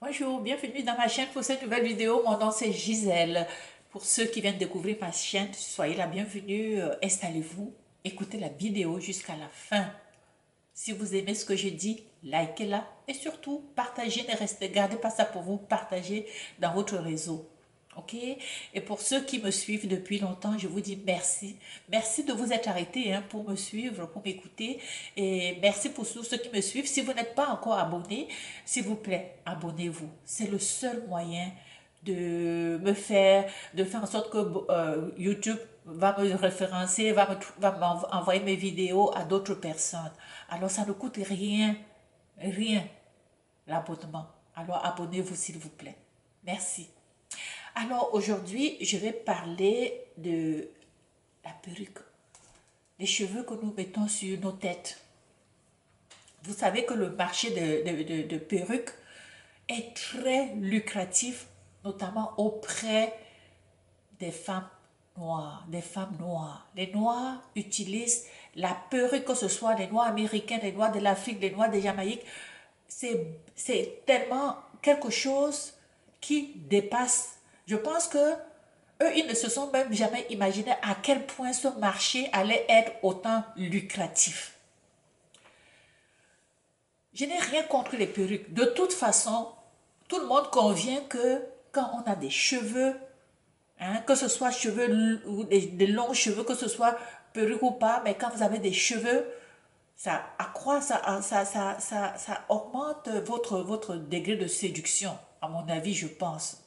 Bonjour, bienvenue dans ma chaîne pour cette nouvelle vidéo. Mon nom c'est Gisèle. Pour ceux qui viennent découvrir ma chaîne, soyez la bienvenue. Installez-vous, écoutez la vidéo jusqu'à la fin. Si vous aimez ce que je dis, likez-la et surtout partagez, ne restez, gardez pas ça pour vous, partagez dans votre réseau. Ok? Et pour ceux qui me suivent depuis longtemps, je vous dis merci. Merci de vous être arrêtés pour me suivre, pour m'écouter. Et merci pour tous ceux qui me suivent. Si vous n'êtes pas encore abonné, s'il vous plaît, abonnez-vous. C'est le seul moyen de faire en sorte que YouTube va me référencer, va m'envoyer mes vidéos à d'autres personnes. Alors ça ne coûte rien, rien l'abonnement. Alors abonnez-vous s'il vous plaît. Merci. Alors aujourd'hui, je vais parler de la perruque, les cheveux que nous mettons sur nos têtes. Vous savez que le marché de perruques est très lucratif, notamment auprès des femmes noires, des femmes noires. Les noirs utilisent la perruque, que ce soit les noirs américains, les noirs de l'Afrique, les noirs de Jamaïque. C'est tellement quelque chose qui dépasse. Je pense que eux, ils ne se sont même jamais imaginé à quel point ce marché allait être autant lucratif. Je n'ai rien contre les perruques. De toute façon, tout le monde convient que quand on a des cheveux, que ce soit cheveux ou des longs cheveux, que ce soit perruque ou pas, mais quand vous avez des cheveux, ça accroît, ça augmente votre degré de séduction, à mon avis, je pense.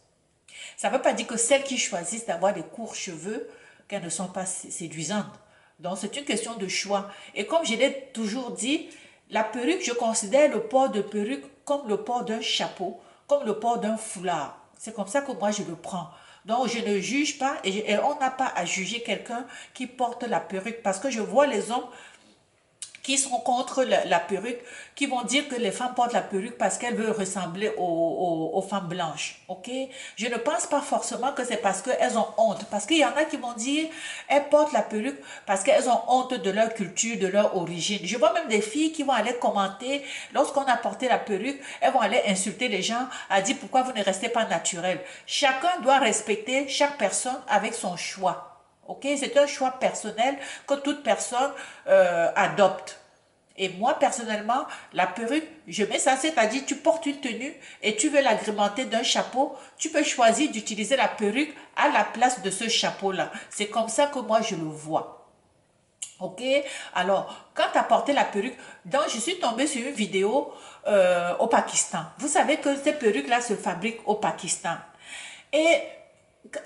Ça ne veut pas dire que celles qui choisissent d'avoir des courts cheveux, qu'elles ne sont pas séduisantes. Donc, c'est une question de choix. Et comme je l'ai toujours dit, la perruque, je considère le port de perruque comme le port d'un chapeau, comme le port d'un foulard. C'est comme ça que moi, je le prends. Donc, je ne juge pas et on n'a pas à juger quelqu'un qui porte la perruque parce que je vois les hommes qui sont contre la perruque, qui vont dire que les femmes portent la perruque parce qu'elles veulent ressembler aux femmes blanches. Ok? Je ne pense pas forcément que c'est parce qu'elles ont honte. Parce qu'il y en a qui vont dire elles portent la perruque parce qu'elles ont honte de leur culture, de leur origine. Je vois même des filles qui vont aller commenter lorsqu'on a porté la perruque, elles vont aller insulter les gens, à dire pourquoi vous ne restez pas naturel. Chacun doit respecter chaque personne avec son choix. Ok, c'est un choix personnel que toute personne adopte. Et moi, personnellement, la perruque, je mets ça, c'est-à-dire tu portes une tenue et tu veux l'agrémenter d'un chapeau, tu peux choisir d'utiliser la perruque à la place de ce chapeau-là. C'est comme ça que moi, je le vois. Ok, alors, quand tu as porté la perruque, donc je suis tombée sur une vidéo au Pakistan. Vous savez que ces perruques-là se fabriquent au Pakistan. Et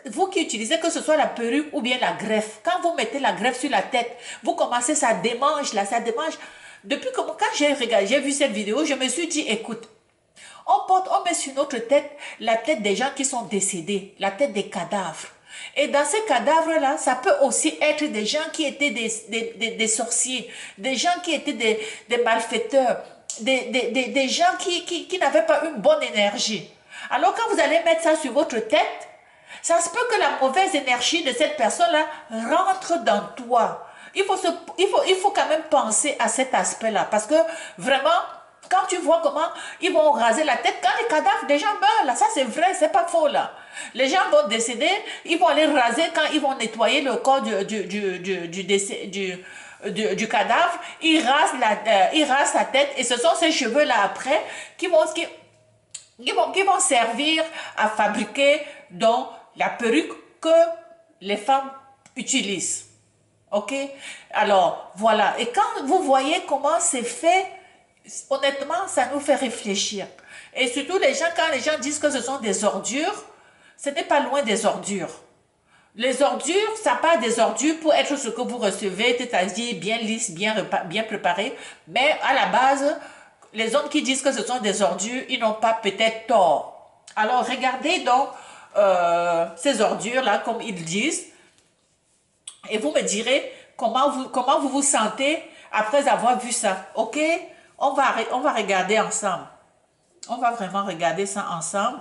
vous qui utilisez que ce soit la perruque ou bien la greffe, quand vous mettez la greffe sur la tête, vous commencez, ça démange là, ça démange. Depuis que quand j'ai vu cette vidéo, je me suis dit, écoute, on met sur notre tête la tête des gens qui sont décédés, la tête des cadavres. Et dans ces cadavres-là, ça peut aussi être des gens qui étaient des sorciers, des gens qui étaient des malfaiteurs, des gens qui n'avaient pas une bonne énergie. Alors quand vous allez mettre ça sur votre tête, ça se peut que la mauvaise énergie de cette personne-là rentre dans toi. Il faut quand même penser à cet aspect-là. Parce que vraiment, quand tu vois comment ils vont raser la tête, quand les cadavres des gens meurent, là, ça c'est vrai, c'est pas faux là. Les gens vont décéder, ils vont aller raser quand ils vont nettoyer le corps du cadavre, ils rasent la tête et ce sont ces cheveux-là après qui vont servir à fabriquer donc la perruque que les femmes utilisent. Ok? Alors, voilà. Et quand vous voyez comment c'est fait, honnêtement, ça nous fait réfléchir. Et surtout, quand les gens disent que ce sont des ordures, ce n'est pas loin des ordures. Les ordures, ça part des ordures pour être ce que vous recevez, c'est-à-dire bien lisse, bien préparé. Mais à la base, les hommes qui disent que ce sont des ordures, ils n'ont pas peut-être tort. Alors regardez donc ces ordures-là, comme ils disent, et vous me direz comment vous vous sentez après avoir vu ça. Ok? On va regarder ensemble. On va vraiment regarder ça ensemble.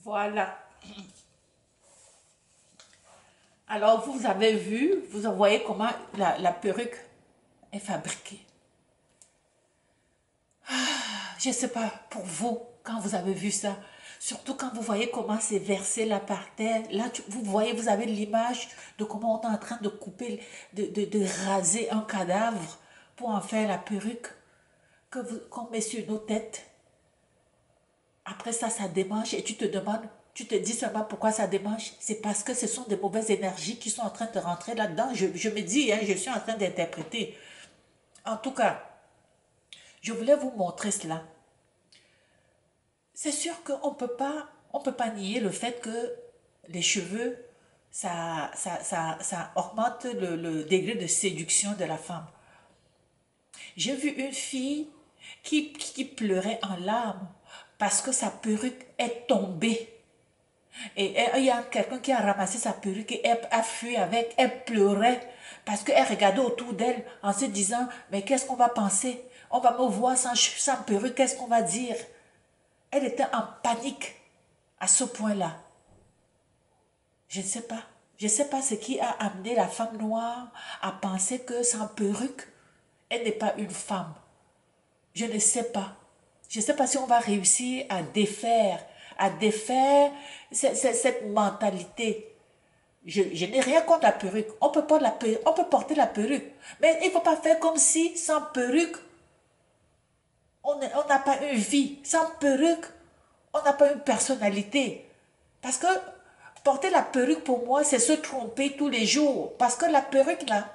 Voilà. Alors, vous avez vu, vous voyez comment la perruque est fabriquée. Je ne sais pas pour vous, quand vous avez vu ça, surtout quand vous voyez comment c'est versé là par terre, là vous voyez, vous avez l'image de comment on est en train de couper, de raser un cadavre pour en faire la perruque qu'on met sur nos têtes. Après ça, ça démange et tu te demandes, tu te dis seulement pourquoi ça démange. C'est parce que ce sont des mauvaises énergies qui sont en train de rentrer là-dedans. Je me dis, hein, je suis en train d'interpréter. En tout cas, je voulais vous montrer cela. C'est sûr qu'on peut pas nier le fait que les cheveux, ça augmente le degré de séduction de la femme. J'ai vu une fille qui pleurait en larmes parce que sa perruque est tombée. Et il y a quelqu'un qui a ramassé sa perruque et elle a fui avec. Elle pleurait parce qu'elle regardait autour d'elle en se disant, mais qu'est-ce qu'on va penser? On va me voir sans perruque, qu'est-ce qu'on va dire? Elle était en panique à ce point-là. Je ne sais pas. Je ne sais pas ce qui a amené la femme noire à penser que sans perruque, elle n'est pas une femme. Je ne sais pas. Je ne sais pas si on va réussir à défaire cette mentalité. Je n'ai rien contre la perruque. On peut porter la perruque. Mais il ne faut pas faire comme si sans perruque, on n'a pas une vie. Sans perruque, on n'a pas une personnalité. Parce que porter la perruque pour moi, c'est se tromper tous les jours. Parce que la perruque là,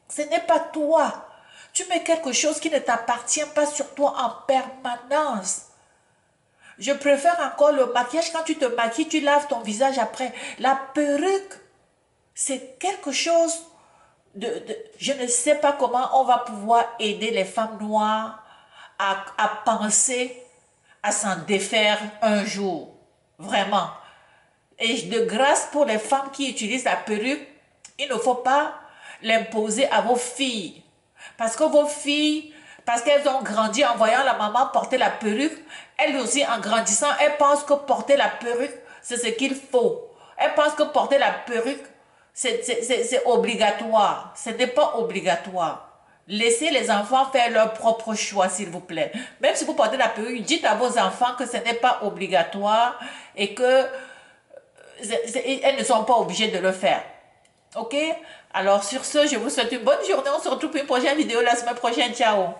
ce n'est pas toi. Tu mets quelque chose qui ne t'appartient pas sur toi en permanence. Je préfère encore le maquillage. Quand tu te maquilles, tu laves ton visage après. La perruque, c'est quelque chose je ne sais pas comment on va pouvoir aider les femmes noires à penser à s'en défaire un jour. Vraiment. Et de grâce pour les femmes qui utilisent la perruque, il ne faut pas l'imposer à vos filles. Parce que vos filles, parce qu'elles ont grandi en voyant la maman porter la perruque, elles aussi en grandissant, elles pensent que porter la perruque, c'est ce qu'il faut. Elles pensent que porter la perruque, c'est obligatoire. Ce n'est pas obligatoire. Laissez les enfants faire leur propre choix, s'il vous plaît. Même si vous portez la perruque, dites à vos enfants que ce n'est pas obligatoire et que elles ne sont pas obligées de le faire. Ok? Alors sur ce, je vous souhaite une bonne journée. On se retrouve pour une prochaine vidéo la semaine prochaine. Ciao!